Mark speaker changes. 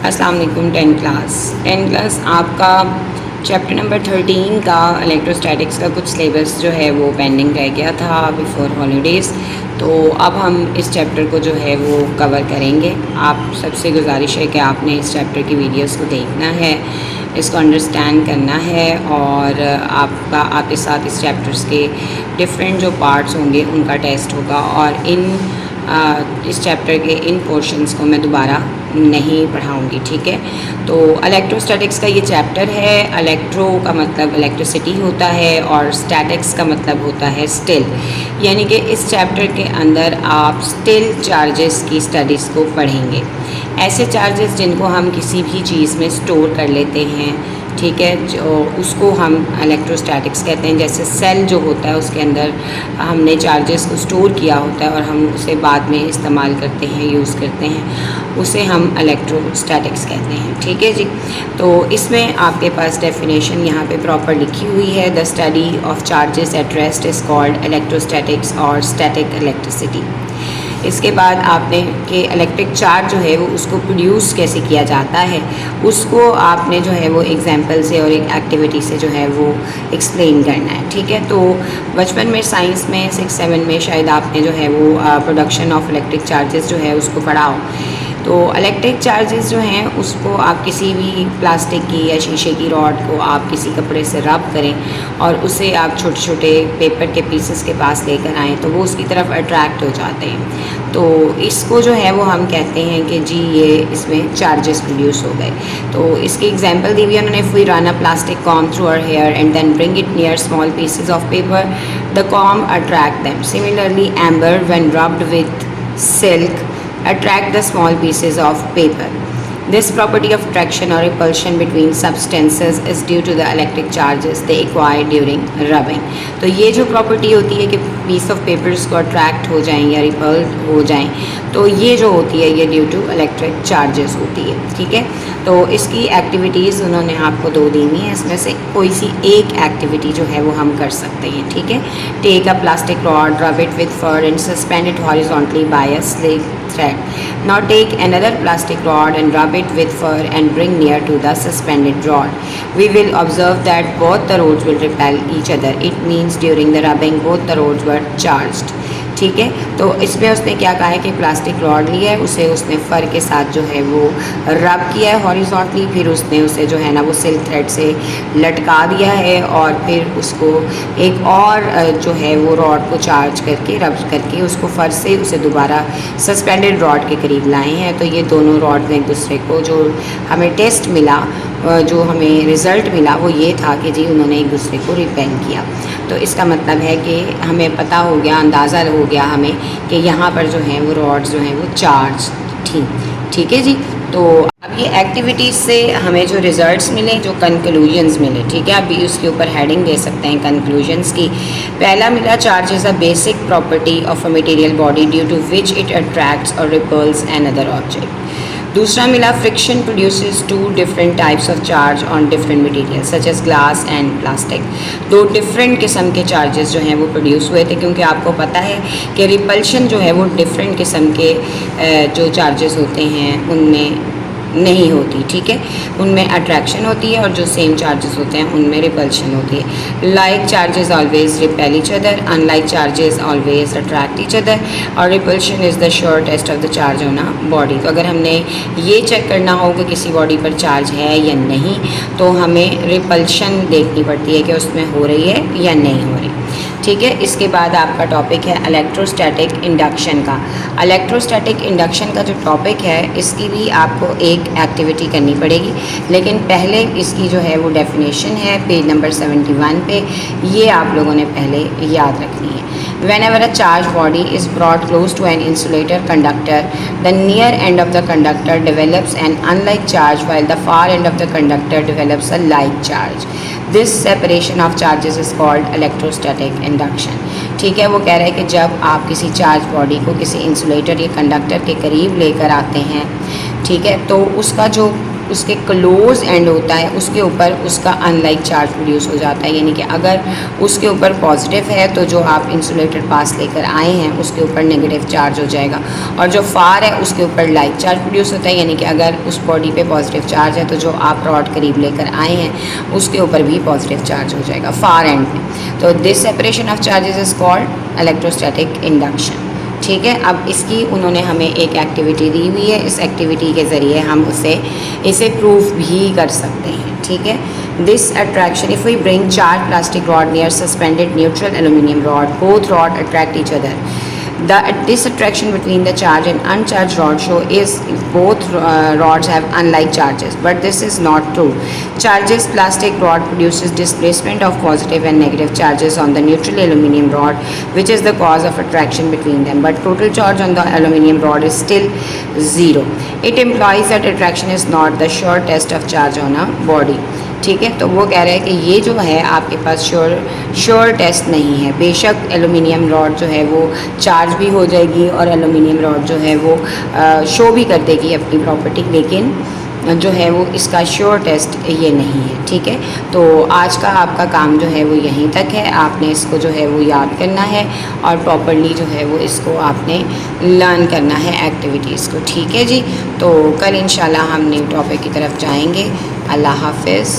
Speaker 1: अस्सलाम वालेकुम। 10 क्लास आपका चैप्टर नंबर 13 का इलेक्ट्रोस्टैटिक्स का कुछ सिलेबस जो है वो पेंडिंग रह गया था बिफ़ोर हॉलीडेज़। तो अब हम इस चैप्टर को जो है वो कवर करेंगे। आप सबसे गुजारिश है कि आपने इस चैप्टर की वीडियोस को देखना है, इसको अंडरस्टैंड करना है और आपके साथ इस चैप्टर्स के डिफरेंट जो पार्ट्स होंगे उनका टेस्ट होगा। और इस चैप्टर के इन पोर्शंस को मैं दोबारा नहीं पढ़ाऊँगी, ठीक है। तो इलेक्ट्रोस्टैटिक्स का ये चैप्टर है। इलेक्ट्रो का मतलब इलेक्ट्रिसिटी होता है और स्टैटिक्स का मतलब होता है स्टिल, यानी कि इस चैप्टर के अंदर आप स्टिल चार्जेस की स्टडीज़ को पढ़ेंगे। ऐसे चार्जेस जिनको हम किसी भी चीज़ में स्टोर कर लेते हैं, ठीक है, जो उसको हम इलेक्ट्रोस्टैटिक्स कहते हैं। जैसे सेल जो होता है उसके अंदर हमने चार्जेस को स्टोर किया होता है और हम उसे बाद में इस्तेमाल करते हैं, यूज़ करते हैं, उसे हम इलेक्ट्रोस्टैटिक्स कहते हैं, ठीक है जी। तो इसमें आपके पास डेफिनेशन यहाँ पे प्रॉपर लिखी हुई है। The study of charges at rest is called electrostatics और स्टैटिक इलेक्ट्रिसिटी। इसके बाद आपने कि इलेक्ट्रिक चार्ज जो है वो उसको प्रोड्यूस कैसे किया जाता है, उसको आपने जो है वो एग्जांपल से और एक एक्टिविटी से जो है वो एक्सप्लेन करना है, ठीक है। तो बचपन में साइंस में 6-7 में शायद आपने जो है वो प्रोडक्शन ऑफ इलेक्ट्रिक चार्जेस जो है उसको पढ़ा हो। तो इलेक्ट्रिक चार्जेस जो हैं उसको आप किसी भी प्लास्टिक की या शीशे की रॉड को आप किसी कपड़े से रब करें और उसे आप छोटे छोटे पेपर के पीसेस के पास लेकर आएँ तो वो उसकी तरफ अट्रैक्ट हो जाते हैं। तो इसको जो है वो हम कहते हैं कि जी ये इसमें चार्जेस प्रोड्यूस हो गए। तो इसकी एग्जांपल दी हुई है उन्होंने। If we run a plastic comb through our hair and then bring it near small pieces of paper, the comb attract them. Similarly amber when rubbed with silk attract the small pieces of paper. This property of attraction or repulsion between substances is due to the electric charges they acquire during rubbing. तो ये जो property होती है कि piece of papers को attract हो जाएं या रिपल हो जाएं, तो ये जो होती है ये ड्यू टू इलेक्ट्रिक चार्जेस होती है, ठीक है। तो इसकी एक्टिविटीज़ उन्होंने आपको 2 दी हुई हैं, इसमें से कोई सी एक एक्टिविटी जो है वो हम कर सकते हैं, ठीक है। Take a plastic rod, rub it with fur and suspend it horizontally by a silk thread. Now take another plastic rod and rub it with fur and bring near to the suspended rod. We will observe that both the rods will repel each other. It means during the rubbing both the rods were charged. ठीक है। तो इसमें उसने क्या कहा है कि plastic rod लिया है, उसे उसने फर के साथ जो है वो रब किया है हॉरिजॉन्टली, फिर उसने उसे जो है ना वो सिल्क थ्रेड से लटका दिया है और फिर उसको एक और जो है वो रॉड को चार्ज करके रब करके उसको फर से उसे दोबारा सस्पेंडेड रॉड के करीब लाए हैं। तो ये दोनों रॉड में एक दूसरे को जो हमें टेस्ट मिला, जो हमें रिज़ल्ट मिला वो ये था कि जी उन्होंने एक दूसरे को रिपेल किया। तो इसका मतलब है कि हमें पता हो गया, अंदाज़ा हो गया हमें कि यहाँ पर जो हैं वो रॉड्स जो हैं वो चार्ज थी, ठीक है जी। तो अब ये एक्टिविटीज़ से हमें जो रिज़ल्ट्स मिले, जो कंक्लूजन्स मिले, ठीक है, अभी उसके ऊपर हेडिंग दे सकते हैं कंक्लूजन्स की। पहला मिला charge is a basic property of a material body due to which it attracts or repels another object. दूसरा मिला friction produces 2 different types of charge on different material such as glass and plastic. 2 different किस्म के charges जो हैं वो produce हुए थे, क्योंकि आपको पता है कि रिपल्शन जो है वो डिफरेंट किस्म के जो चार्जेस होते हैं उनमें नहीं होती, ठीक है। उनमें अट्रैक्शन होती है और जो सेम चार्जेस होते हैं उनमें रिपल्शन होती है। Like charges always repel each other, unlike charges always attract each other, और repulsion is the sure test of the charge on a body. तो अगर हमने ये चेक करना हो कि किसी बॉडी पर चार्ज है या नहीं, तो हमें रिपल्शन देखनी पड़ती है कि उसमें हो रही है या नहीं हो रही, ठीक है। इसके बाद आपका टॉपिक है इलेक्ट्रोस्टैटिक इंडक्शन का। इलेक्ट्रोस्टैटिक इंडक्शन का जो टॉपिक है इसकी भी आपको एक एक्टिविटी करनी पड़ेगी, लेकिन पहले इसकी जो है वो डेफिनेशन है पेज नंबर 71 पे, ये आप लोगों ने पहले याद रखनी है। Whenever a charged body is brought close to an insulator conductor, the near end of the conductor develops an unlike charge while the far end of the conductor develops a like charge. This separation of charges is called electrostatic induction. ठीक है, वो कह रहे हैं कि जब आप किसी चार्ज बॉडी को किसी इंसुलेटर या कंडक्टर के करीब लेकर आते हैं, ठीक है, तो उसका जो उसके क्लोज एंड होता है उसके ऊपर उसका अनलाइक चार्ज प्रोड्यूस हो जाता है, यानी कि अगर उसके ऊपर पॉजिटिव है तो जो आप इंसुलेटेड पास लेकर आए हैं उसके ऊपर नेगेटिव चार्ज हो जाएगा, और जो फार है उसके ऊपर लाइक चार्ज प्रोड्यूस होता है, यानी कि अगर उस बॉडी पे पॉजिटिव चार्ज है तो जो आप रॉड करीब लेकर आए हैं उसके ऊपर भी पॉजिटिव चार्ज हो जाएगा फार एंड में। तो this separation of charges is called electrostatic induction. ठीक है, अब इसकी उन्होंने हमें एक एक्टिविटी दी हुई है, इस एक्टिविटी के ज़रिए हम इसे प्रूफ भी कर सकते हैं। ठीक है, this attraction if we bring charge plastic rod near suspended neutral aluminium rod, both rod attract each other. This attraction between the charged and uncharged rod show is both rods have unlike charges, but this is not true. Charges plastic rod produces displacement of positive and negative charges on the neutral aluminum rod, which is the cause of attraction between them, but total charge on the aluminum rod is still zero. It implies that attraction is not the sure test of charge on a body. ठीक है, तो वो कह रहे हैं कि ये जो है आपके पास श्योर टेस्ट नहीं है। बेशक एलुमिनियम रॉड जो है वो चार्ज भी हो जाएगी और एलुमिनियम रॉड जो है वो शो भी कर देगी अपनी प्रॉपर्टी, लेकिन जो है वो इसका श्योर टेस्ट ये नहीं है। ठीक है, तो आज का आपका काम जो है वो यहीं तक है, आपने इसको जो है वो याद करना है और प्रॉपरली जो है वो इसको आपने लर्न करना है एक्टिविटीज़ को। ठीक है जी, तो कल इंशाल्लाह हम न्यू टॉपिक की तरफ जाएंगे। अल्लाह हाफ़िज़।